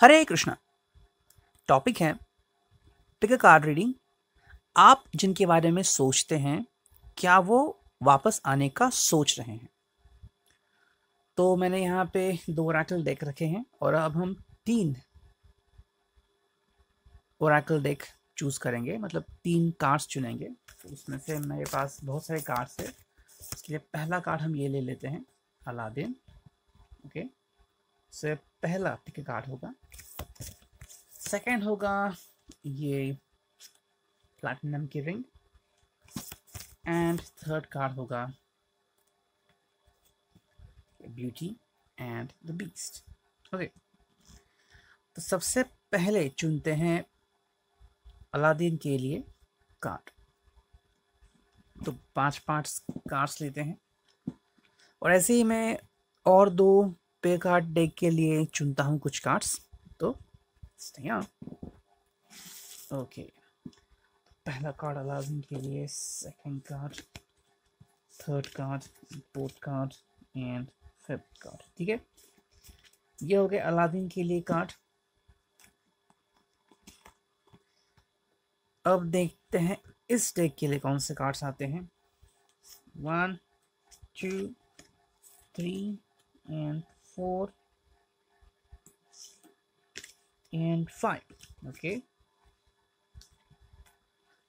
हरे Krishna. Topic है pick a card reading. आप जिनके बारे में सोचते हैं, क्या वो वापस आने का सोच रहे हैं? तो मैंने यहाँ पे 2 ओरेकल डेक रखे हैं और अब हम 3 ओरेकल डेक चूज करेंगे, मतलब 3 कार्ड्स चुनेंगे। तो उसमें से मेरे पास बहुत सारे कार्ड्स है, इसलिए पहला कार्ड हम ये ले लेते हैं, अलादीन। ओके, से पहला पिक कार्ड होगा। सेकंड होगा ये प्लैटिनम की रिंग एंड थर्ड कार्ड होगा beauty and the beast. Okay, तो सबसे पहले चुनते हैं अलादीन के लिए कार्ड। तो 5 कार्ड्स लेते हैं और ऐसे ही मैं और 2 पे कार्ड डेक के लिए चुनता हूँ कुछ कार्ड्स। तो ओके, पहला कार्ड अलादीन के लिए, second card, third card, fourth card and fifth card. ठीक है, ये हो गया अलादीन के लिए कार्ड। अब देखते हैं इस डेक के लिए कौन से कार्ड्स आते हैं। 1 2 3 एंड 4 एंड 5। ओके,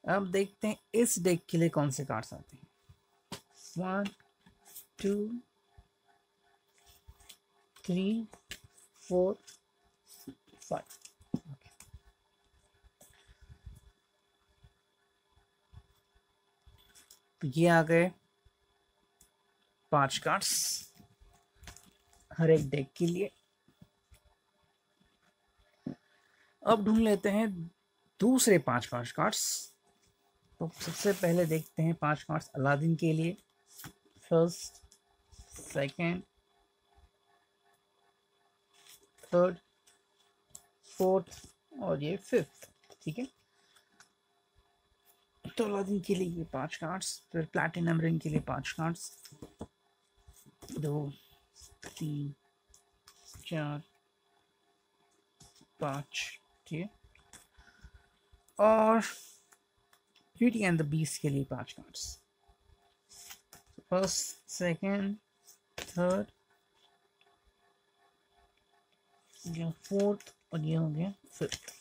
अब देखते हैं इस डेक के लिए कौन से कार्ड्स आते हैं। 1 2 3 4 5। तो ये आ गए 5 कार्ड्स हर एक डेक के लिए। अब ढूंढ लेते हैं दूसरे 5 कार्ड्स। तो सबसे पहले देखते हैं 5 कार्ड्स अलादीन के लिए। फर्स्ट, सेकंड, थर्ड, फोर्थ और ये फिफ्थ। ठीक है, तो अलादीन के लिए ये 5 कार्ड्स। फिर प्लैटिनम रिंग के लिए 5 कार्ड्स, 2 3 4 5। ठीक है, और ब्यूटी एंड द बीस्ट के लिए 5 कार्ड्स। फर्स्ट, सेकंड, थर्ड, ये फोर्थ और ये हो गया फिफ्थ।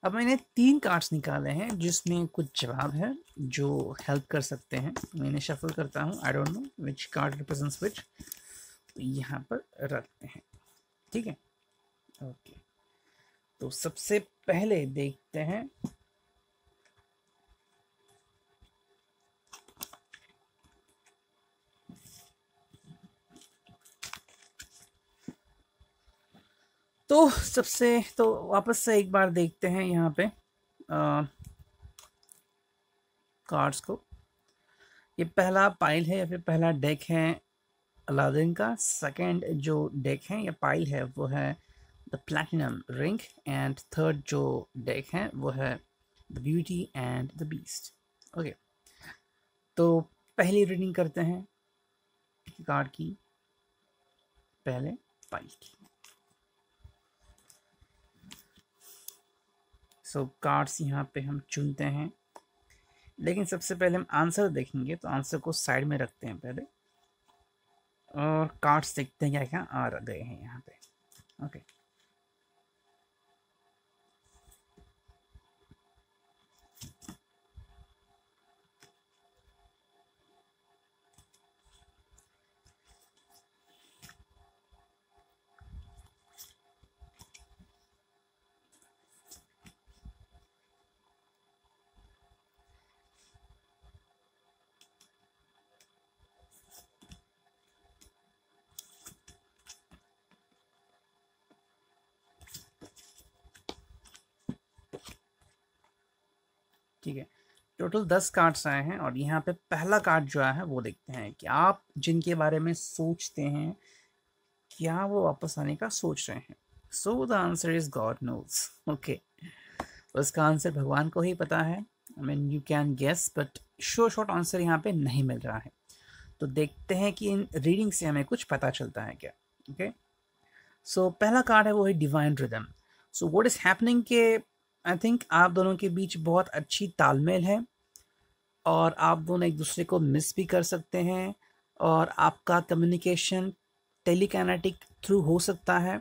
अब मैंने 3 कार्ड्स निकाले हैं जिसमें कुछ जवाब है जो हेल्प कर सकते हैं। मैंने शफल करता हूँ, I don't know which card represents which, यहाँ पर रखते हैं। ठीक है, ओके, तो सबसे पहले देखते हैं तो वापस से एक बार देखते हैं यहाँ पे कार्ड्स को। ये पहला पाइल है या फिर पहला डेक है अलादीन का। सेकंड जो डेक है या पाइल है वो है the platinum ring and third जो डेक है वो है the beauty and the beast. Okay, तो पहली रीडिंग करते हैं कार्ड की, पहले पाइल की। सो कार्ड्स यहाँ पे हम चुनते हैं, लेकिन सबसे पहले हम आंसर देखेंगे। तो आंसर को साइड में रखते हैं पहले और कार्ड्स देखते हैं क्या क्या आ गए हैं यहाँ पे। ओके, ठीक है, टोटल 10 कार्ड्स आए हैं और यहाँ पे पहला कार्ड जो आया है वो देखते हैं कि आप जिनके बारे में सोचते हैं क्या वो वापस आने का सोच रहे हैं। So the answer is God knows. Okay, उसका आंसर भगवान को ही पता है। I mean you can guess, but short answer यहाँ पे नहीं मिल रहा है। तो देखते हैं कि इन रीडिंग से हमें कुछ पता चलता है क्या। ओके, सो पहला कार्ड है वो है divine rhythm. So what is happening के आई थिंक आप दोनों के बीच बहुत अच्छी तालमेल है और आप दोनों एक दूसरे को मिस भी कर सकते हैं और आपका कम्युनिकेशन टेलीकैनेटिक थ्रू हो सकता है।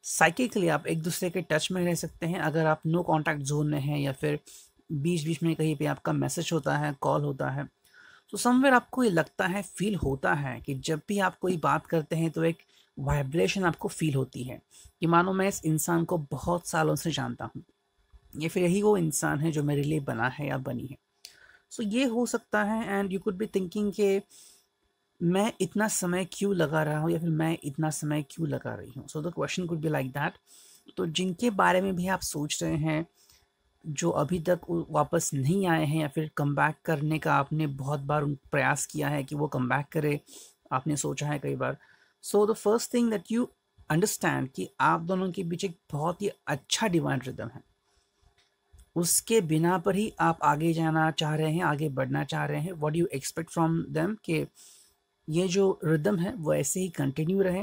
साइकिकली आप एक दूसरे के टच में रह सकते हैं अगर आप नो कांटेक्ट जोन में हैं या फिर बीच बीच में कहीं पे आपका मैसेज होता है, कॉल होता है। तो समवेयर आपको ये लगता है, फील होता है कि जब भी आप कोई बात करते हैं तो एक वाइब्रेशन आपको फील होती है कि मानो मैं इस इंसान को बहुत सालों से जानता हूँ या फिर यही वो इंसान है जो मेरे लिए बना है या बनी है। सो ये हो सकता है and you could be thinking कि मैं इतना समय क्यों लगा रहा हूँ या फिर मैं इतना समय क्यों लगा रही हूँ। So the question could be like that. तो जिनके बारे में भी आप सोच रहे हैं जो अभी तक वापस नहीं आए हैं या फिर कम बैक करने का आपने बहुत बार प्रयास किया है कि वो कम बैक करे, आपने सोचा है कई बार। So the first thing that you understand कि आप दोनों के बीच एक बहुत ही अच्छा डिवाइन रिदम है। उसके बिना पर ही आप आगे जाना चाह रहे हैं, आगे बढ़ना चाह रहे हैं। What you expect from them कि ये जो रिदम है वो ऐसे ही कंटिन्यू रहे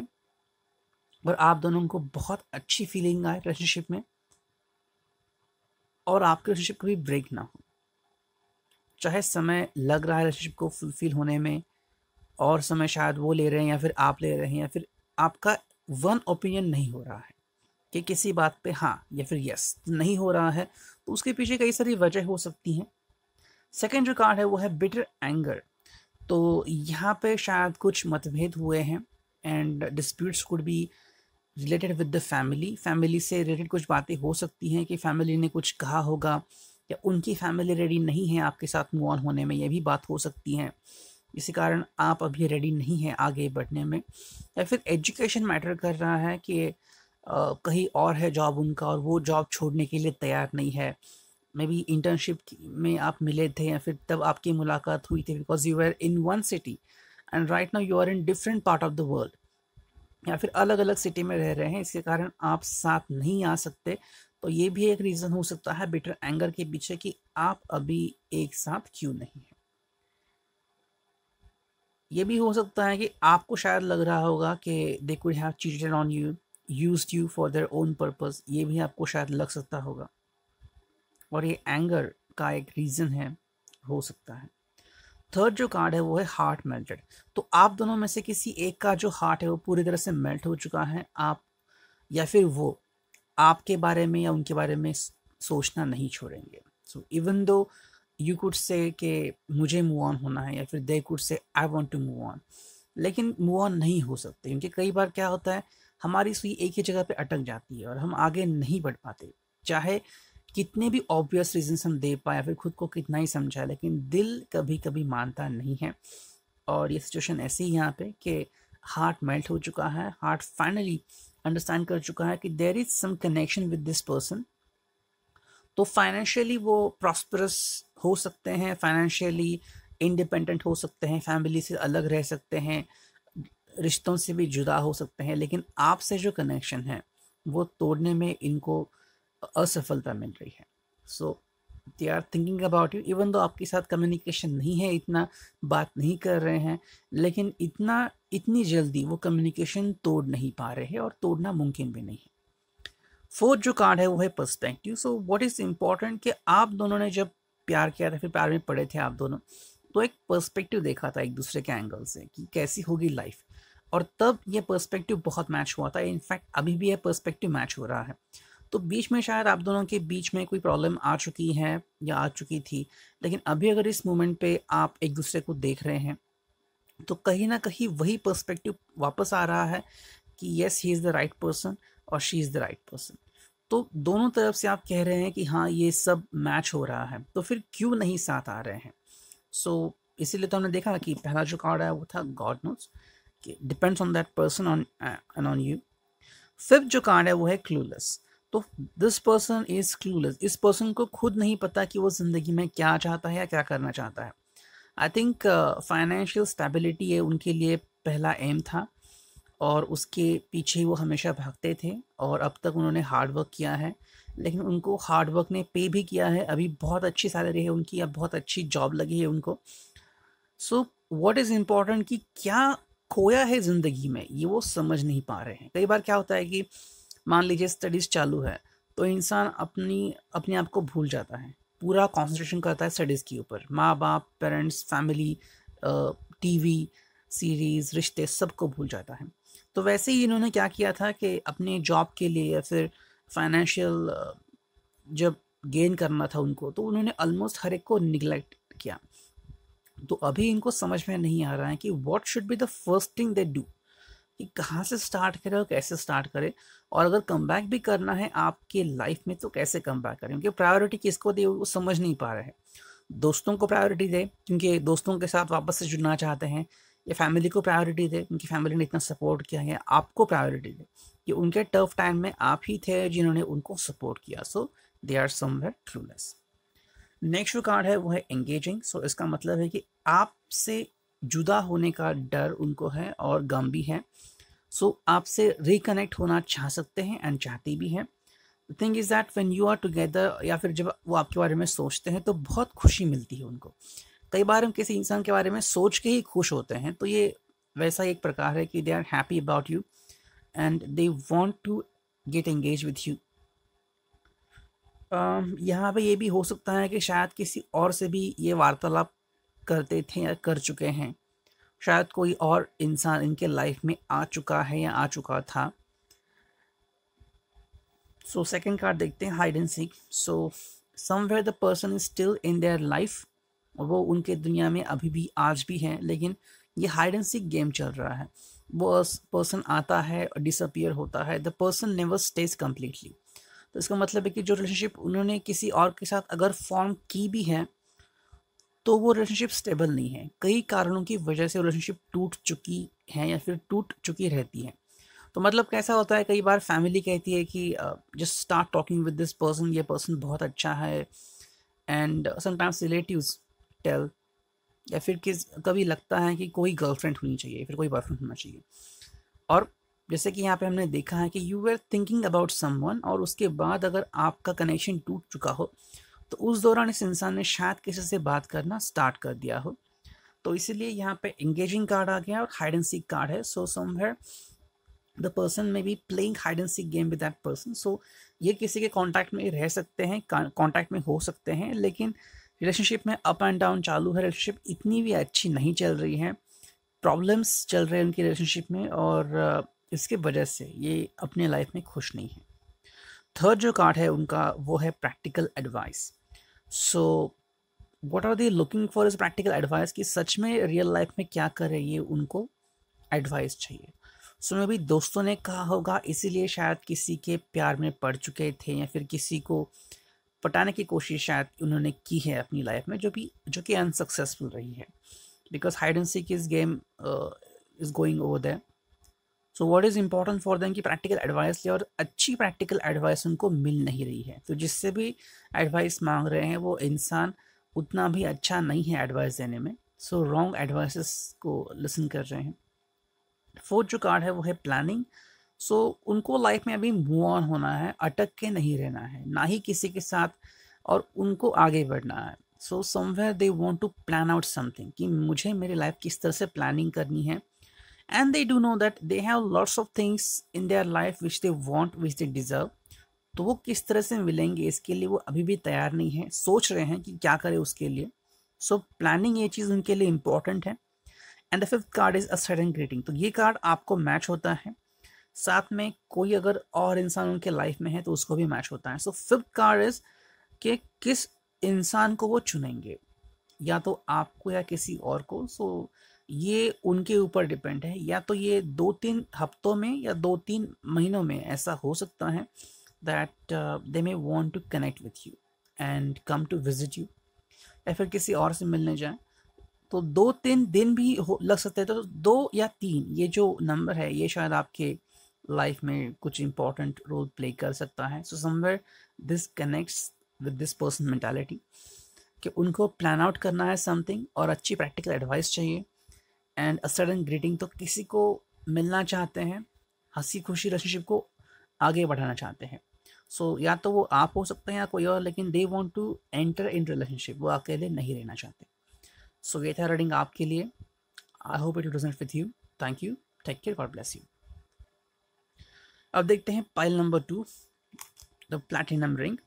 और आप दोनों को बहुत अच्छी फीलिंग आए रिलेशनशिप में और आपके रिलेशनशिप कभी ब्रेक ना हो। चाहे समय लग रहा है रिलेशनशिप को फुलफिल होने में और समय शायद वो ले रहे हैं या फिर आप ले रहे हैं या फिर आपका वन ओपिनियन नहीं हो रहा है कि किसी बात पे हाँ या फिर यस नहीं हो रहा है, तो उसके पीछे कई सारी वजह हो सकती हैं। सेकेंड जो कार्ड है वो है बिटर एंगर। तो यहाँ पे शायद कुछ मतभेद हुए हैं and disputes could be related with the family. Family से रिलेटेड कुछ बातें हो सकती हैं कि फैमिली ने कुछ कहा होगा या उनकी फैमिली रेडी नहीं है आपके साथ मूव ऑन होने में, ये भी बात हो सकती है। इसी कारण आप अभी रेडी नहीं हैं आगे बढ़ने में। या फिर एजुकेशन मैटर कर रहा है कि कहीं और है जॉब उनका और वो जॉब छोड़ने के लिए तैयार नहीं है। मे बी इंटर्नशिप में आप मिले थे या फिर तब आपकी मुलाकात हुई थी because you are in one city and right now you are in different part of the world, या फिर अलग अलग सिटी में रह रहे हैं, इसके कारण आप साथ नहीं आ सकते। तो ये भी एक रीज़न हो सकता है बिटर एंगर के पीछे कि आप अभी एक साथ क्यों नहीं हैं। ये भी हो सकता है कि आपको शायद लग रहा होगा कि they could have cheated on you, used you for their own purpose, ये भी आपको शायद लग सकता होगा और ये एंगर का एक रीज़न है, हो सकता है। थर्ड जो कार्ड है वो है हार्ट मेल्टेड। तो आप दोनों में से किसी एक का जो हार्ट है वो पूरी तरह से मेल्ट हो चुका है, आप या फिर वो आपके बारे में या उनके बारे में सोचना नहीं छोड़ेंगे। सो even though you could say कि मुझे मूव ऑन होना है या फिर they could say I want to move on, लेकिन मूव ऑन नहीं हो सकते क्योंकि कई बार क्या होता है हमारी सुई एक ही जगह पे अटक जाती है और हम आगे नहीं बढ़ पाते। चाहे कितने भी ऑब्वियस रीजंस हम दे पाए या फिर खुद को कितना ही समझाए, लेकिन दिल कभी कभी मानता नहीं है। और ये सिचुएशन ऐसी ही यहाँ पे कि हार्ट मेल्ट हो चुका है, हार्ट फाइनली अंडरस्टैंड कर चुका है कि there is some connection with this person. तो फाइनेंशियली वो प्रॉस्परस हो सकते हैं, फाइनेंशियली इंडिपेंडेंट हो सकते हैं, फैमिली से अलग रह सकते हैं, रिश्तों से भी जुदा हो सकते हैं, लेकिन आपसे जो कनेक्शन है वो तोड़ने में इनको असफलता मिल रही है। So they are thinking about you even though आपके साथ कम्युनिकेशन नहीं है, इतना बात नहीं कर रहे हैं, लेकिन इतनी जल्दी वो कम्युनिकेशन तोड़ नहीं पा रहे हैं और तोड़ना मुमकिन भी नहीं है। फोर्थ जो कार्ड है वो है perspective. So what is important कि आप दोनों ने जब प्यार किया था, फिर प्यार में पड़े थे आप दोनों, तो एक पर्सपेक्टिव देखा था एक दूसरे के एंगल से कि कैसी होगी लाइफ, और तब ये पर्सपेक्टिव बहुत मैच हुआ था। इनफैक्ट अभी भी ये पर्सपेक्टिव मैच हो रहा है। तो बीच में शायद आप दोनों के बीच में कोई प्रॉब्लम आ चुकी है या आ चुकी थी, लेकिन अभी अगर इस मोमेंट पे आप एक दूसरे को देख रहे हैं तो कहीं ना कहीं वही पर्सपेक्टिव वापस आ रहा है कि yes he is the right person और she is the right person. तो दोनों तरफ से आप कह रहे हैं कि हाँ ये सब मैच हो रहा है, तो फिर क्यों नहीं साथ आ रहे हैं। सो इसीलिए तो हमने देखा कि पहला जो कार्ड है वो था गॉड नोस, कि depends on that person on and on you. Fifth जो कार्ड है वो है क्लूलेस। तो दिस पर्सन इज क्लूलेस, इस पर्सन को खुद नहीं पता कि वो ज़िंदगी में क्या चाहता है या क्या करना चाहता है। आई थिंक फाइनेंशियल स्टेबिलिटी है उनके लिए पहला एम था और उसके पीछे वो हमेशा भागते थे और अब तक उन्होंने हार्ड वर्क किया है, लेकिन उनको हार्ड वर्क ने पे भी किया है। अभी बहुत अच्छी सैलरी है उनकी, अब बहुत अच्छी जॉब लगी है उनको। सो व्हाट इज़ इम्पोर्टेंट कि क्या खोया है ज़िंदगी में, ये वो समझ नहीं पा रहे हैं। कई बार क्या होता है कि मान लीजिए स्टडीज़ चालू है, तो इंसान अपने आप को भूल जाता है, पूरा कंसंट्रेशन करता है स्टडीज़ के ऊपर, माँ-बाप, पेरेंट्स, फैमिली, टीवी, सीरीज़, रिश्ते सबको भूल जाता है। तो वैसे ही इन्होंने क्या किया था कि अपने जॉब के लिए या फिर फाइनेंशियल जब गेन करना था उनको, तो उन्होंने ऑलमोस्ट हर एक को निग्लेक्ट किया। तो अभी इनको समझ में नहीं आ रहा है कि what should be the first thing they do, कि कहाँ से स्टार्ट करें और कैसे स्टार्ट करें, और अगर कम बैक भी करना है आपके लाइफ में तो कैसे कम बैक करें, क्योंकि प्रायोरिटी किसको दे वो समझ नहीं पा रहे हैं। दोस्तों को प्रायोरिटी दे क्योंकि दोस्तों के साथ वापस से जुड़ना चाहते हैं, या फैमिली को प्रायोरिटी दे क्योंकि फैमिली ने इतना सपोर्ट किया है, आपको प्रायोरिटी दे कि उनके टफ टाइम में आप ही थे जिन्होंने उनको सपोर्ट किया। So they are somewhere clueless. Next जो कार्ड है वो है एंगेजिंग। सो इसका मतलब है कि आपसे जुदा होने का डर उनको है और गम भी है। सो आपसे रिकनेक्ट होना चाह सकते हैं एंड चाहती भी हैं। Thing is that when you are together, या फिर जब वो आपके बारे में सोचते हैं तो बहुत खुशी मिलती है उनको। कई बार हम किसी इंसान के बारे में सोच के ही खुश होते हैं, तो ये वैसा एक प्रकार है कि they are happy about you and they want to get engage with you. यहाँ पे ये भी हो सकता है कि शायद किसी और से भी ये वार्तालाप करते थे या कर चुके हैं, शायद कोई और इंसान इनके लाइफ में आ चुका है या आ चुका था। सो सेकंड कार्ड देखते हैं, hide and seek. So somewhere the person is still in their life, और वो उनके दुनिया में अभी भी आज भी हैं, लेकिन ये हाइड एंड सीक गेम चल रहा है। वो पर्सन आता है और डिसअपियर होता है, the person never stage completely. तो इसका मतलब है कि जो रिलेशनशिप उन्होंने किसी और के साथ अगर फॉर्म की भी है तो वो रिलेशनशिप स्टेबल नहीं है, कई कारणों की वजह से रिलेशनशिप टूट चुकी है या फिर टूट चुकी रहती है। तो मतलब कैसा होता है, कई बार फैमिली कहती है कि just start talking with this person, ये पर्सन बहुत अच्छा है, एंड समटाइम्स रिलेटिव्स टेल, या फिर किस कभी लगता है कि कोई गर्लफ्रेंड होनी चाहिए, फिर कोई बॉयफ्रेंड होना चाहिए। और जैसे कि यहाँ पे हमने देखा है कि you were thinking about someone, और उसके बाद अगर आपका कनेक्शन टूट चुका हो तो उस दौरान इस इंसान ने शायद किसी से बात करना स्टार्ट कर दिया हो। तो इसीलिए यहाँ पे एंगेजिंग कार्ड आ गया और हाइड एंड सीक कार्ड है। So somewhere the person may be playing hide and seek game with that person. So ये किसी के कांटेक्ट में रह सकते हैं, कांटेक्ट में हो सकते हैं, लेकिन रिलेशनशिप में अप एंड डाउन चालू है, रिलेशनशिप इतनी भी अच्छी नहीं चल रही है, प्रॉब्लम्स चल रहे हैं उनकी रिलेशनशिप में, और इसके वजह से ये अपने लाइफ में खुश नहीं है। थर्ड जो कार्ड है उनका वो है practical advice. So what are they looking for is practical advice, कि सच में रियल लाइफ में क्या करें, ये उनको एडवाइस चाहिए। सो मे भी दोस्तों ने कहा होगा, इसीलिए शायद किसी के प्यार में पड़ चुके थे, या फिर किसी को पटाने की कोशिश शायद उन्होंने की है अपनी लाइफ में, जो कि अनसक्सेसफुल रही है, because hide and seek is game is going over there. So what is important for them कि प्रैक्टिकल एडवाइस ले, और अच्छी प्रैक्टिकल एडवाइस उनको मिल नहीं रही है। तो जिससे भी एडवाइस मांग रहे हैं वो इंसान उतना भी अच्छा नहीं है एडवाइस देने में, सो रॉन्ग एडवाइसेस को लिसन कर रहे हैं। फोर्थ जो कार्ड है वो है प्लानिंग। सो उनको लाइफ में अभी मूव ऑन होना है, अटक के नहीं रहना है, ना ही किसी के साथ, और उनको आगे बढ़ना है। So somewhere they want to plan out something, कि मुझे मेरी लाइफ किस तरह से प्लानिंग करनी है, and they do know that they have lots of things in their life which they want, which they deserve। तो वो किस तरह से मिलेंगे इसके लिए वो अभी भी तैयार नहीं है, सोच रहे हैं कि क्या करें उसके लिए। सो प्लानिंग ये चीज़ उनके लिए इंपॉर्टेंट है। And the fifth card is a sudden greeting. तो ये कार्ड आपको मैच होता है, साथ में कोई अगर और इंसान उनके लाइफ में है तो उसको भी मैच होता है। सो फिफ्थ कार्ड इज कि किस इंसान को वो चुनेंगे, या तो आपको या किसी और को। सो ये उनके ऊपर डिपेंड है, या तो ये 2-3 हफ्तों में या 2-3 महीनों में ऐसा हो सकता है that they may want to connect with you and come to visit you, या फिर किसी और से मिलने जाएं। तो 2-3 दिन भी लग सकते हैं। तो 2 या 3 ये जो नंबर है ये शायद आपके लाइफ में कुछ इंपॉर्टेंट रोल प्ले कर सकता है। So somewhere this connects with this person mentality, कि उनको प्लान आउट करना है समथिंग, और अच्छी प्रैक्टिकल एडवाइस चाहिए, एंड अ सडन ग्रीटिंग, तो किसी को मिलना चाहते हैं, हंसी खुशी रिलेशनशिप को आगे बढ़ाना चाहते हैं। सो या तो वो आप हो सकते हैं या कोई और, लेकिन they want to enter in relationship, वो अकेले नहीं रहना चाहते। सो ये था रीडिंग आपके लिए। I hope it resonate with you. Thank you, take care, God bless you. अब देखते हैं pile number 2, the platinum ring.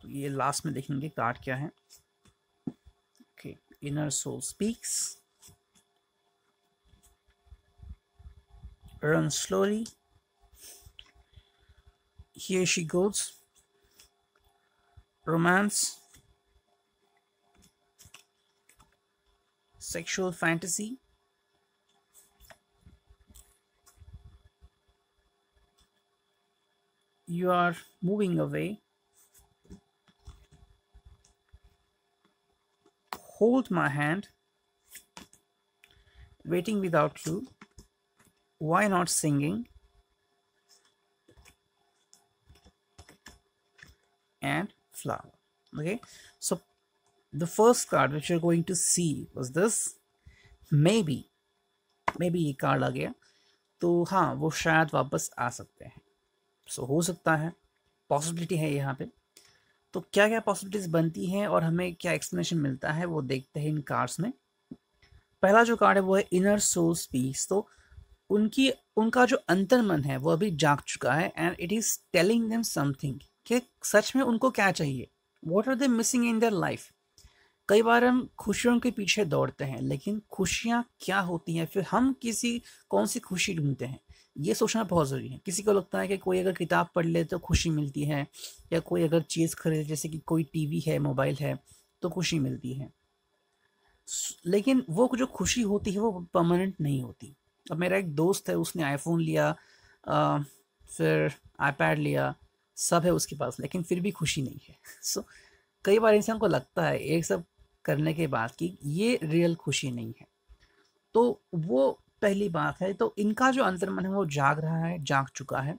तो ये लास्ट में देखेंगे कार्ड क्या है। Okay, inner soul speaks, run slowly, here she goes, romance, sexual fantasy, you are moving away, hold my hand, waiting without you, why not singing, and flower. Okay, so the first card which you're going to see was this, maybe ये card आ गया तो हाँ वो शायद वापस आ सकते हैं। सो हो सकता है, पॉसिबिलिटी है यहाँ पे। तो क्या क्या पॉसिबिलिटीज बनती हैं और हमें क्या एक्सप्लेनेशन मिलता है वो देखते हैं इन कार्ड्स में। पहला जो कार्ड है वो है इनर सोल स्पीक्स। तो उनका जो अंतर्मन है वो अभी जाग चुका है and it is telling them something कि सच में उनको क्या चाहिए, what are they missing in their life. कई बार हम खुशियों के पीछे दौड़ते हैं लेकिन खुशियाँ क्या होती हैं, फिर हम कौन सी खुशी ढूंढते हैं, ये सोचना बहुत ज़रूरी है। किसी को लगता है कि कोई अगर किताब पढ़ ले तो खुशी मिलती है, या कोई अगर चीज़ खरीदे जैसे कि कोई टीवी है, मोबाइल है, तो खुशी मिलती है। लेकिन वो जो खुशी होती है वो परमानेंट नहीं होती। अब मेरा एक दोस्त है, उसने आईफोन लिया, फिर आईपैड लिया, सब है उसके पास, लेकिन फिर भी खुशी नहीं है। सो कई बार इंसान को लगता है एक सब करने के बाद कि ये रियल खुशी नहीं है। तो वो पहली बात है। तो इनका जो अंतर्मन है वो जाग रहा है, जाग चुका है,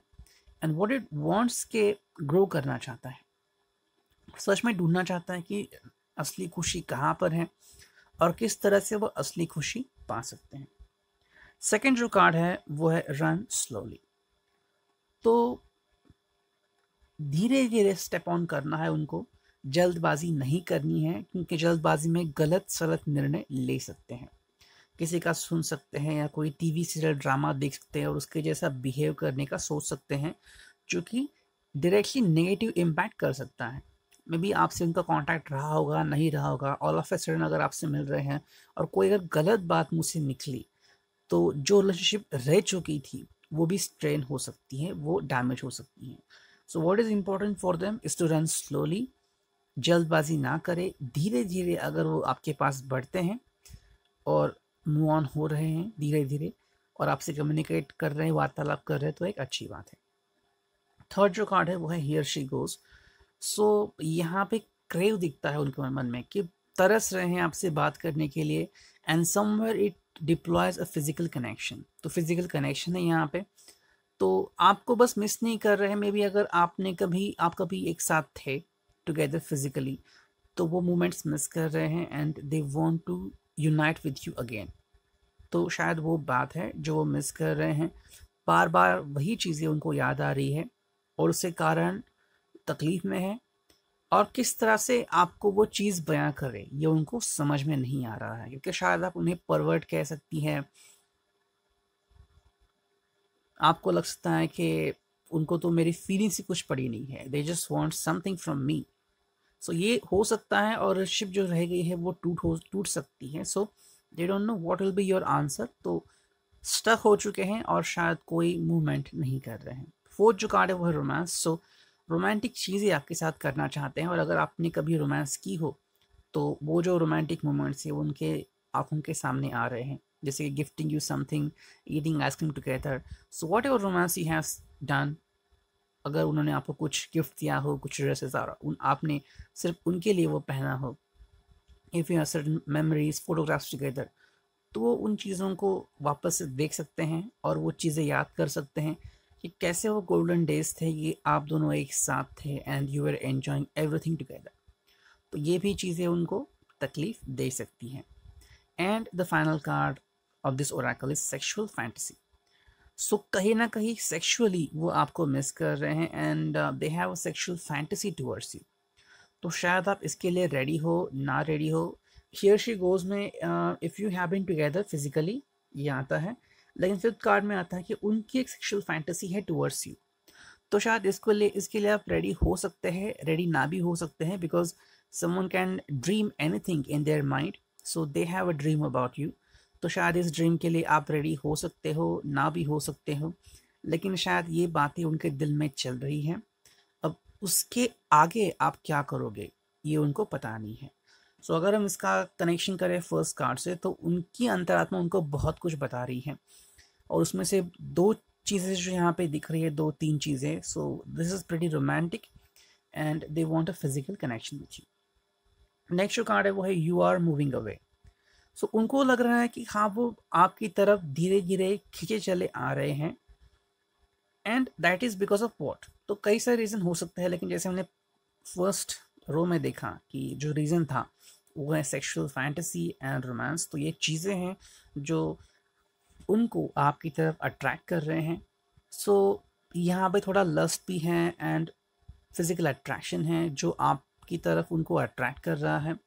एंड व्हाट इट वांट्स के ग्रो करना चाहता है, सच में ढूंढना चाहता है कि असली खुशी कहाँ पर है और किस तरह से वो असली खुशी पा सकते हैं। सेकंड जो कार्ड है वो है रन स्लोली। तो धीरे धीरे स्टेप ऑन करना है उनको, जल्दबाजी नहीं करनी है, क्योंकि जल्दबाजी में गलत सलत निर्णय ले सकते हैं, किसी का सुन सकते हैं या कोई टीवी सीरियल ड्रामा देख सकते हैं और उसके जैसा बिहेव करने का सोच सकते हैं, जो कि डायरेक्टली नेगेटिव इम्पैक्ट कर सकता है। मे बी आपसे उनका कांटेक्ट रहा होगा, नहीं रहा होगा, ऑल ऑफ ए सडन अगर आपसे मिल रहे हैं और कोई अगर गलत बात मुँह से निकली तो जो रिलेशनशिप रह चुकी थी वो भी स्ट्रेन हो सकती है, वो डैमेज हो सकती है। So what is important for them is to run slowly, जल्दबाजी ना करें, धीरे धीरे अगर वो आपके पास बढ़ते हैं और मूव ऑन हो रहे हैं धीरे धीरे और आपसे कम्युनिकेट कर रहे हैं, वार्तालाप कर रहे हैं, तो एक अच्छी बात है। थर्ड जो कार्ड है वो है हियर शी गोज। सो यहाँ पे क्रेव दिखता है उनके मन में कि तरस रहे हैं आपसे बात करने के लिए, and somewhere it deploys a physical connection. तो फिजिकल कनेक्शन है यहाँ पे, तो आपको बस मिस नहीं कर रहे हैं। मे बी अगर आप कभी एक साथ थे टुगेदर फिजिकली, तो वो मोमेंट्स मिस कर रहे हैं and they want to unite with you again. तो शायद वो बात है जो वो मिस कर रहे हैं, बार बार वही चीज़ें उनको याद आ रही है और उसके कारण तकलीफ में है, और किस तरह से आपको वो चीज़ बयां करे ये उनको समझ में नहीं आ रहा है, क्योंकि शायद आप उन्हें परवर्ट कह सकती हैं। आपको लग सकता है कि उनको तो मेरी फीलिंग से कुछ पड़ी नहीं है, they just want something from me. So ये हो सकता है और रिलेशनशिप जो रह गई है वो टूट सकती है। So they don't know what will be your answer, तो स्टक हो चुके हैं और शायद कोई मूवमेंट नहीं कर रहे हैं। फोर्थ जो कार्ड है वो है रोमांस। सो रोमांटिक चीज़ें आपके साथ करना चाहते हैं, और अगर आपने कभी रोमांस की हो तो वो जो रोमांटिक मोमेंट्स है उनके आंखों के सामने आ रहे हैं, जैसे कि gifting you something, eating ice cream together. So what ever romance you have done, अगर उन्होंने आपको कुछ गिफ्ट दिया हो, कुछ ड्रेसेस आपने सिर्फ उनके लिए वो पहना हो, if you have certain memories, photographs together, तो वो उन चीज़ों को वापस से देख सकते हैं और वो चीज़ें याद कर सकते हैं कि कैसे वो गोल्डन डेज थे, ये आप दोनों एक साथ थे and you are enjoying everything together. तो ये भी चीज़ें उनको तकलीफ दे सकती हैं। And the final card of this oracle is sexual fantasy. So कहीं ना कहीं सेक्सुअली वो आपको मिस कर रहे हैं and they have a sexual fantasy towards you. तो शायद आप इसके लिए रेडी हो ना रेडी हो, हियर शी गोज में if you have been together physically, ये आता है। लेकिन फिफ्थ कार्ड में आता है कि उनकी एक सेक्सुअल फैंटेसी है टुवर्ड्स यू। तो शायद इसके लिए आप रेडी हो सकते हैं, रेडी ना भी हो सकते हैं, because someone can dream anything in their mind, so they have a dream about you. तो शायद इस ड्रीम के लिए आप रेडी हो सकते हो, ना भी हो सकते हो, लेकिन शायद ये बातें उनके दिल में चल रही हैं। अब उसके आगे आप क्या करोगे ये उनको पता नहीं है। सो अगर हम इसका कनेक्शन करें फर्स्ट कार्ड से, तो उनकी अंतरात्मा उनको बहुत कुछ बता रही है, और उसमें से दो चीज़ें जो यहाँ पे दिख रही है, दो तीन चीज़ें, so this is pretty romantic and they want a physical connection with you. Next जो कार्ड है वो है यू आर मूविंग अवे। सो उनको लग रहा है कि हाँ, वो आपकी तरफ धीरे धीरे खींचे चले आ रहे हैं, and that is because of what. तो कई सारे रीज़न हो सकते हैं, लेकिन जैसे हमने फर्स्ट रो में देखा कि जो रीज़न था वो है सेक्सुअल फैंटेसी एंड रोमांस। तो ये चीज़ें हैं जो उनको आपकी तरफ अट्रैक्ट कर रहे हैं। सो यहाँ पे थोड़ा लस्ट भी है एंड फिजिकल अट्रैक्शन है जो आपकी तरफ उनको अट्रैक्ट कर रहा है,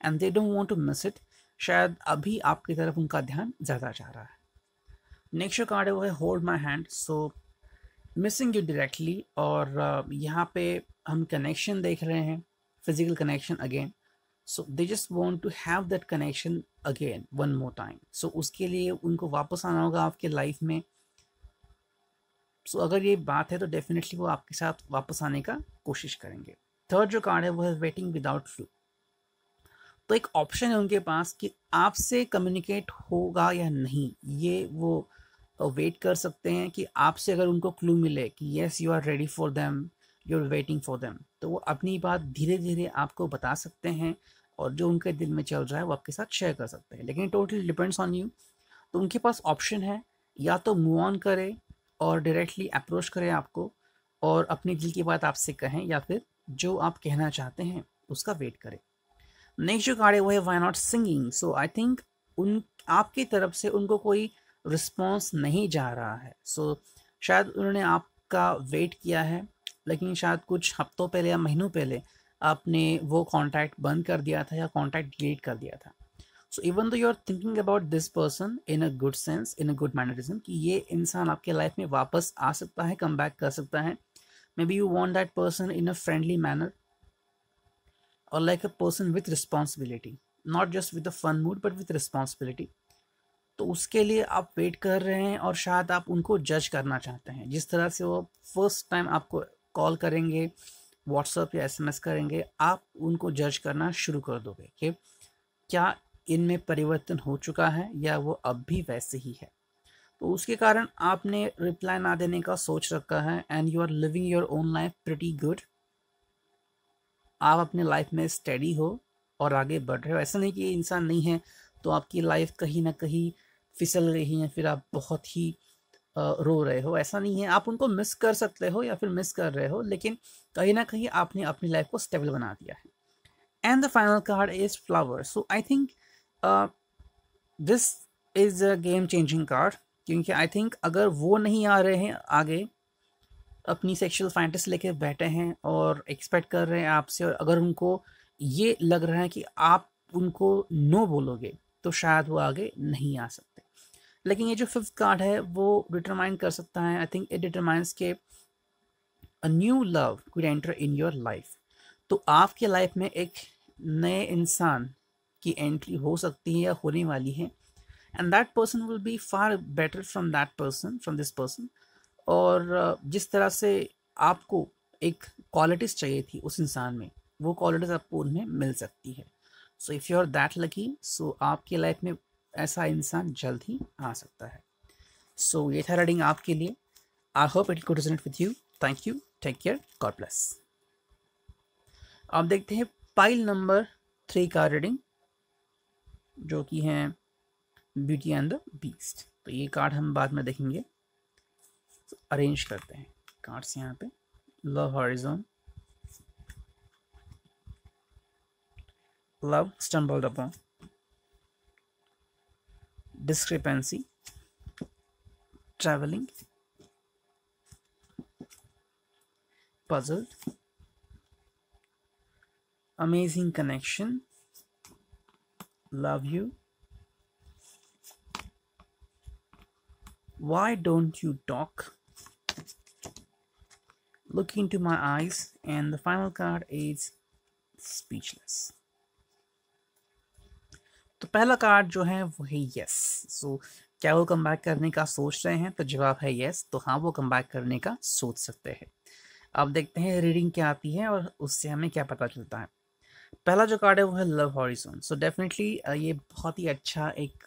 and they don't want to miss it. शायद अभी आपकी तरफ उनका ध्यान ज़्यादा जा रहा है। नेक्स्ट जो कार्ड है वो है hold my hand. So missing you directly, और यहाँ पे हम कनेक्शन देख रहे हैं, physical connection again. So they just want to have that connection again one more time. So उसके लिए उनको वापस आना होगा आपके लाइफ में। सो अगर ये बात है तो डेफिनेटली वो आपके साथ वापस आने का कोशिश करेंगे। थर्ड जो कार्ड है वो है वेटिंग विदाउट फ्लू। तो एक ऑप्शन है उनके पास कि आपसे कम्युनिकेट होगा या नहीं, ये वो वेट कर सकते हैं कि आपसे अगर उनको क्लू मिले कि yes you are ready for them, you are waiting for them, तो वो अपनी बात धीरे धीरे आपको बता सकते हैं, और जो उनके दिल में चल रहा है वो आपके साथ शेयर कर सकते हैं। लेकिन टोटली डिपेंड्स ऑन यू। तो उनके पास ऑप्शन है, या तो मूव ऑन करे और डायरेक्टली अप्रोच करें आपको और अपनी दिल की बात आपसे कहें, या फिर जो आप कहना चाहते हैं उसका वेट करें। नेक्स्ट जो कार्ड है वो है why not singing. So I think उन आपकी तरफ से उनको कोई रिस्पॉन्स नहीं जा रहा है। सो शायद उन्होंने आपका वेट किया है, लेकिन शायद कुछ हफ्तों पहले या महीनों पहले आपने वो कांटेक्ट बंद कर दिया था या कांटेक्ट डिलीट कर दिया था। So even though you are thinking about this person in a good sense, in a good mannerism, कि ये इंसान आपके लाइफ में वापस आ सकता है, कम बैक कर सकता है। May be you want that person in a friendly manner, or like a person with responsibility, not just with a fun mood but with responsibility। तो उसके लिए आप वेट कर रहे हैं, और शायद आप उनको जज करना चाहते हैं। जिस तरह से वो फर्स्ट टाइम आपको कॉल करेंगे, व्हाट्सएप या एसएमएस करेंगे, आप उनको जज करना शुरू कर दोगे कि क्या इनमें परिवर्तन हो चुका है या वो अब भी वैसे ही है। तो उसके कारण आपने रिप्लाई ना देने का सोच रखा है, and you are living your own life pretty good. आप अपने लाइफ में स्टेडी हो और आगे बढ़ रहे हो। ऐसा नहीं कि ये इंसान नहीं है तो आपकी लाइफ कहीं ना कहीं फिसल रही है, फिर आप बहुत ही रो रहे हो। ऐसा नहीं है, आप उनको मिस कर सकते हो या फिर मिस कर रहे हो, लेकिन कहीं ना कहीं आपने अपनी लाइफ को स्टेबल बना दिया है। And the final card is flower. So I think this is a game changing card, क्योंकि आई थिंक अगर वो नहीं आ रहे हैं आगे, अपनी सेक्सुअल फैंटेसी लेके बैठे हैं और एक्सपेक्ट कर रहे हैं आपसे, और अगर उनको ये लग रहा है कि आप उनको नो बोलोगे, तो शायद वो आगे नहीं आ सकते। लेकिन ये जो फिफ्थ कार्ड है वो डिटरमाइन कर सकता है, आई थिंक इट डिटरमाइंस के a new love could enter in your life. तो आपके लाइफ में एक नए इंसान की एंट्री हो सकती है या होने वाली है, and that person will be far better from that person, from this person. और जिस तरह से आपको एक क्वालिटीज़ चाहिए थी उस इंसान में, वो क्वालिटीज़ आपको उनमें मिल सकती है। So if you are that lucky, so आपके लाइफ में ऐसा इंसान जल्द ही आ सकता है। सो ये था रीडिंग आपके लिए। I hope it could resonate with you. Thank you, take care, God bless. अब देखते हैं पाइल नंबर 3 का रीडिंग, जो कि है ब्यूटी एंड द बीस्ट। तो ये कार्ड हम बाद में देखेंगे। अरेंज करते हैं कार्ड्स यहाँ पे। Love horizon, love stumbled upon, discrepancy, traveling, puzzled, amazing connection, love you, why don't you talk, look into my eyes, and the final card is speechless. तो पहला कार्ड जो है वो है यस। सो क्या वो कम बैक करने का सोच रहे हैं? तो जवाब है यस। तो हाँ, वो कम बैक करने का सोच सकते हैं। अब देखते हैं रीडिंग क्या आती है और उससे हमें क्या पता चलता है। पहला जो कार्ड है वो है लव हॉरिजॉन। सो डेफिनेटली ये बहुत ही अच्छा एक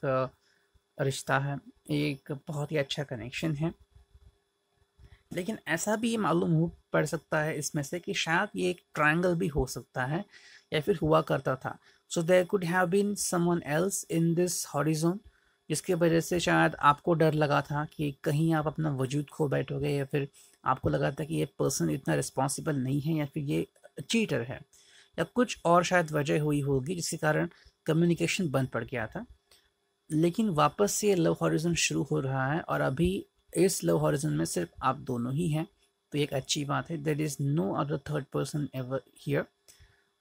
रिश्ता है, एक बहुत ही अच्छा कनेक्शन है। लेकिन ऐसा भी मालूम हो पड़ सकता है इसमें से कि शायद ये एक ट्रायंगल भी हो सकता है या फिर हुआ करता था। So there could have been someone else in this horizon, जिसकी वजह से शायद आपको डर लगा था कि कहीं आप अपना वजूद खो बैठोगे, या फिर आपको लगा था कि ये पर्सन इतना रिस्पॉन्सिबल नहीं है, या फिर ये चीटर है, या कुछ और शायद वजह हुई होगी जिसके कारण कम्युनिकेशन बंद पड़ गया था। लेकिन वापस से ये लव हॉरिजॉन शुरू हो रहा है और अभी इस लव हॉरिजॉन में सिर्फ आप दोनों ही हैं, तो एक अच्छी बात है। There is no other third person ever here.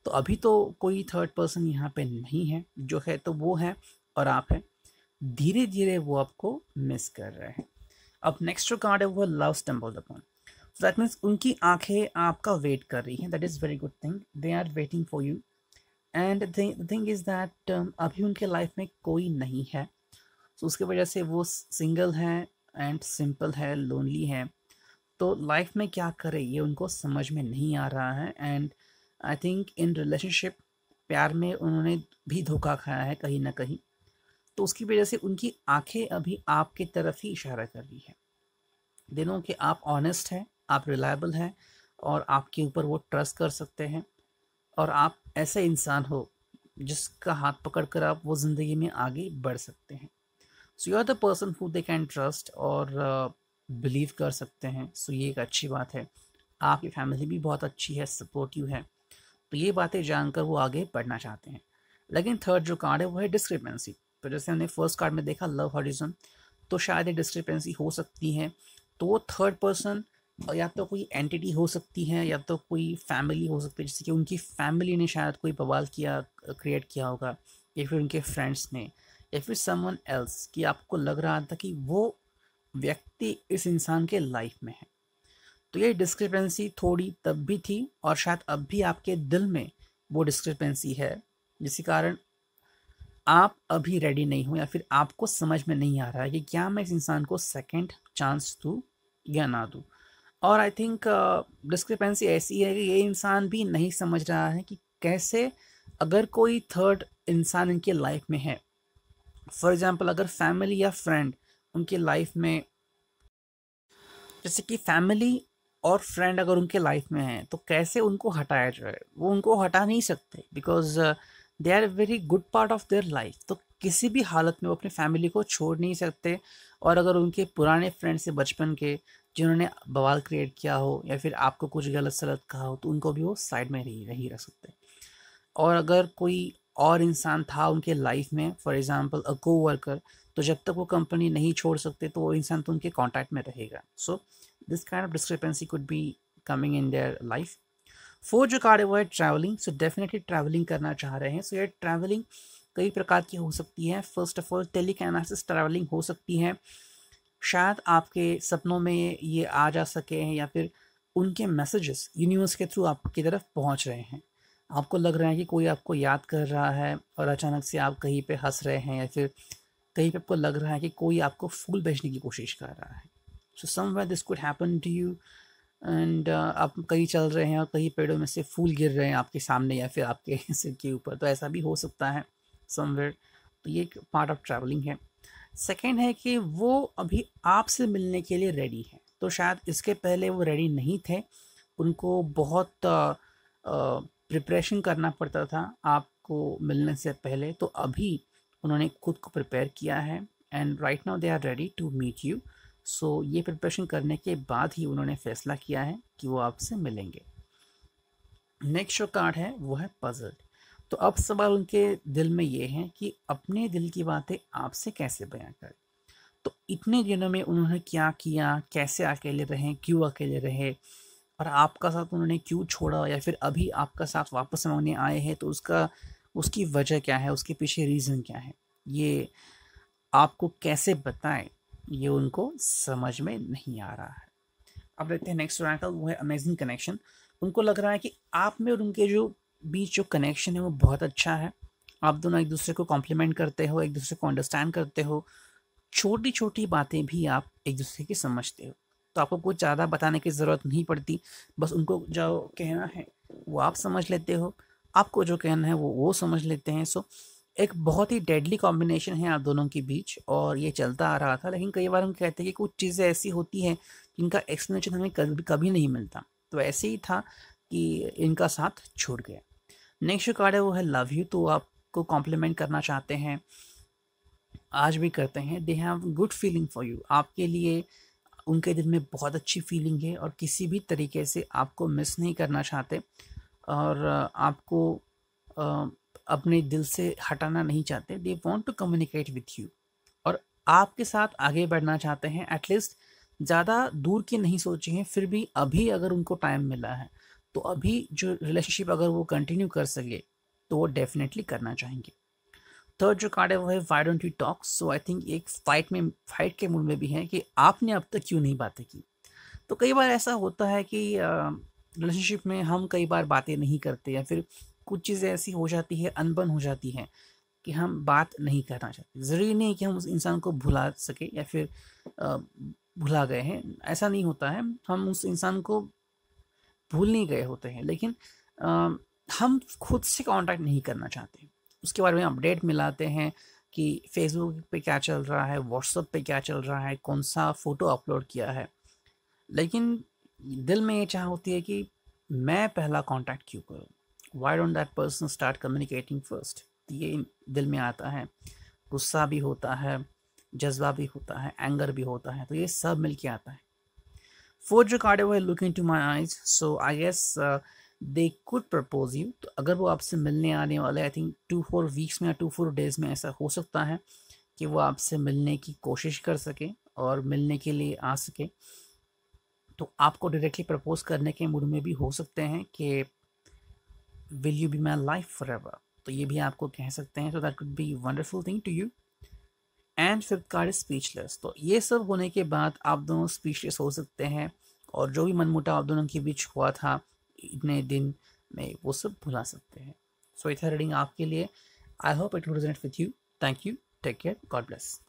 तो अभी तो कोई थर्ड पर्सन यहाँ पे नहीं है, जो है तो वो है और आप हैं। धीरे धीरे वो आपको मिस कर रहे हैं। अब नेक्स्ट जो कार्ड है वो love stumbled upon. So that means उनकी आंखें आपका वेट कर रही हैं। That is very good thing, they are waiting for you. And the thing is that अभी उनके लाइफ में कोई नहीं है, तो उसकी वजह से वो सिंगल है एंड सिंपल है, लोनली है। तो लाइफ में क्या करे ये उनको समझ में नहीं आ रहा है। And I think in relationship, प्यार में उन्होंने भी धोखा खाया है कहीं ना कहीं। तो उसकी वजह से उनकी आंखें अभी आपकी तरफ ही इशारा कर रही है। दिनों कि आप ऑनेस्ट हैं, आप रिलायबल हैं, और आपके ऊपर वो ट्रस्ट कर सकते हैं, और आप ऐसे इंसान हो जिसका हाथ पकड़कर आप वो ज़िंदगी में आगे बढ़ सकते हैं। So you are the person who they can trust और बिलीव कर सकते हैं। सो ये एक अच्छी बात है। आपकी फैमिली भी बहुत अच्छी है, सपोर्टिव है, तो ये बातें जानकर वो आगे बढ़ना चाहते हैं। लेकिन थर्ड जो कार्ड है वो है डिस्क्रिपेंसी। तो जैसे हमने फर्स्ट कार्ड में देखा लव हॉरिजन, तो शायद ये डिस्क्रिपेंसी हो सकती है। तो वो थर्ड पर्सन या तो कोई एंटिटी हो सकती है, या तो कोई फैमिली हो सकती है, जैसे कि उनकी फैमिली ने शायद कोई बवाल किया, क्रिएट किया होगा, या फिर उनके फ्रेंड्स ने, या फिर समवन एल्स, कि आपको लग रहा था कि वो व्यक्ति इस इंसान के लाइफ में है। तो ये डिस्क्रिपेंसी थोड़ी तब भी थी और शायद अब भी आपके दिल में वो डिस्क्रिपेंसी है, जिसके कारण आप अभी रेडी नहीं हो, या फिर आपको समझ में नहीं आ रहा है कि क्या मैं इस इंसान को सेकंड चांस दूं या ना दूं। और आई थिंक डिस्क्रिपेंसी ऐसी है कि ये इंसान भी नहीं समझ रहा है कि कैसे, अगर कोई थर्ड इंसान इनके लाइफ में है, फॉर एग्जांपल अगर फैमिली या फ्रेंड उनके लाइफ में, जैसे कि फैमिली और फ्रेंड अगर उनके लाइफ में है, तो कैसे उनको हटाया जाए? वो उनको हटा नहीं सकते, because they are very good part of their life. तो किसी भी हालत में वो अपने फैमिली को छोड़ नहीं सकते। और अगर उनके पुराने फ्रेंड से बचपन के, जिन्होंने बवाल क्रिएट किया हो या फिर आपको कुछ गलत सलत कहा हो, तो उनको भी वो साइड में नहीं रख सकते। और अगर कोई और इंसान था उनके लाइफ में, फॉर एग्जांपल अ कोवर्कर, तो जब तक वो कंपनी नहीं छोड़ सकते तो वो इंसान तो उनके कांटेक्ट में रहेगा। So this kind of discrepancy could be coming in their life. Fourth जो कार्ड है वो है ट्रैवलिंग। सो डेफिनेटली ट्रैवलिंग करना चाह रहे हैं। सो ये ट्रैवलिंग कई प्रकार की हो सकती है। फर्स्ट ऑफ ऑल टेलीकाइनेसिस ट्रैवलिंग हो सकती है। शायद आपके सपनों में ये आ जा सके हैं, या फिर उनके मैसेजेस यूनिवर्स के थ्रू आपकी तरफ पहुंच रहे हैं। आपको लग रहा है कि कोई आपको याद कर रहा है और अचानक से आप कहीं पे हंस रहे हैं, या फिर कहीं पे आपको लग रहा है कि कोई आपको फूल भेजने की कोशिश कर रहा है। So somewhere this could happen to you. And आप कहीं चल रहे हैं और कहीं पेड़ों में से फूल गिर रहे हैं आपके सामने या फिर आपके सिर के ऊपर, तो ऐसा भी हो सकता है समवेयर। तो ये एक पार्ट ऑफ ट्रैवलिंग है। सेकेंड है कि वो अभी आपसे मिलने के लिए रेडी है। तो शायद इसके पहले वो रेडी नहीं थे, उनको बहुत प्रिपरेशन करना पड़ता था आपको मिलने से पहले। तो अभी उन्होंने खुद को प्रिपेयर किया है, and right now they are ready to meet you. So ये प्रिपरेशन करने के बाद ही उन्होंने फैसला किया है कि वो आपसे मिलेंगे। नेक्स्ट जो कार्ड है वो है पजल। तो अब सवाल उनके दिल में ये है कि अपने दिल की बातें आपसे कैसे बयां करें। तो इतने दिनों में उन्होंने क्या किया, कैसे अकेले रहे, क्यों अकेले रहे, और आपका साथ उन्होंने क्यों छोड़ा, या फिर अभी आपका साथ वापस मांगने आए हैं, तो उसका उसकी वजह क्या है, उसके पीछे रीज़न क्या है, ये आपको कैसे बताएं, ये उनको समझ में नहीं आ रहा है। अब देखते हैं नेक्स्ट रैंकल, वो है अमेजिंग कनेक्शन। उनको लग रहा है कि आप में और उनके जो बीच जो कनेक्शन है वो बहुत अच्छा है। आप दोनों एक दूसरे को कॉम्प्लीमेंट करते हो, एक दूसरे को अंडरस्टैंड करते हो, छोटी छोटी बातें भी आप एक दूसरे की समझते हो, तो आपको कुछ ज़्यादा बताने की ज़रूरत नहीं पड़ती। बस उनको जो कहना है वो आप समझ लेते हो, आपको जो कहना है वो समझ लेते हैं। सो एक बहुत ही डेडली कॉम्बिनेशन है आप दोनों के बीच, और ये चलता आ रहा था। लेकिन कई बार हम कहते हैं कि कुछ चीज़ें ऐसी होती हैं जिनका एक्सप्लेनेशन हमें कभी कभी नहीं मिलता, तो ऐसे ही था कि इनका साथ छूट गया। नेक्स्ट जो कार्ड है वो है लव यू। तो आपको कॉम्प्लीमेंट करना चाहते हैं, आज भी करते हैं। They have good feeling for you, आपके लिए उनके दिल में बहुत अच्छी फीलिंग है और किसी भी तरीके से आपको मिस नहीं करना चाहते, और आपको अपने दिल से हटाना नहीं चाहते। They want to communicate with you, और आपके साथ आगे बढ़ना चाहते हैं। एटलीस्ट ज़्यादा दूर की नहीं सोचे हैं, फिर भी अभी अगर उनको टाइम मिला है तो अभी जो रिलेशनशिप अगर वो कंटिन्यू कर सके तो वो डेफिनेटली करना चाहेंगे। थर्ड जो कार्ड है वो है why don't you talk. So I think एक फाइट के मूड में भी है कि आपने अब तक क्यों नहीं बातें की। तो कई बार ऐसा होता है कि रिलेशनशिप में हम कई बार बातें नहीं करते, या फिर कुछ चीज़ें ऐसी हो जाती है, अनबन हो जाती हैं कि हम बात नहीं करना चाहते। ज़रूरी नहीं कि हम उस इंसान को भुला सके या फिर भुला गए हैं, ऐसा नहीं होता है। हम उस इंसान को भूल नहीं गए होते हैं, लेकिन हम खुद से कांटेक्ट नहीं करना चाहते। उसके बारे में अपडेट मिलाते हैं कि फेसबुक पे क्या चल रहा है, व्हाट्सएप पे क्या चल रहा है, कौन सा फ़ोटो अपलोड किया है, लेकिन दिल में ये चाह होती है कि मैं पहला कांटेक्ट क्यों करूं, why don't that person start communicating first. ये दिल में आता है, गुस्सा भी होता है, जज्बा भी होता है, एंगर भी होता है, तो ये सब मिल के आता है। फोर्थ जो कार्ड है वो है look in to my eyes. So I guess they could propose you. तो अगर वो आपसे मिलने आने वाले, आई थिंक 2-4 वीक्स में या 2-4 डेज में ऐसा हो सकता है कि वो आपसे मिलने की कोशिश कर सके और मिलने के लिए आ सके। तो आपको डायरेक्टली प्रपोज करने के मूड में भी हो सकते हैं कि will you be my life forever, तो ये भी आपको कह सकते हैं। तो that could be wonderful thing to you. And fifth card is speechless. तो ये सब होने के बाद आप दोनों स्पीचलेस हो सकते हैं, और जो भी मनमुटाव आप दोनों के बीच हुआ था इतने दिन में, वो सब भुला सकते हैं। सो ये था रीडिंग आपके लिए। I hope it resonate with you. Thank you, take care, God bless.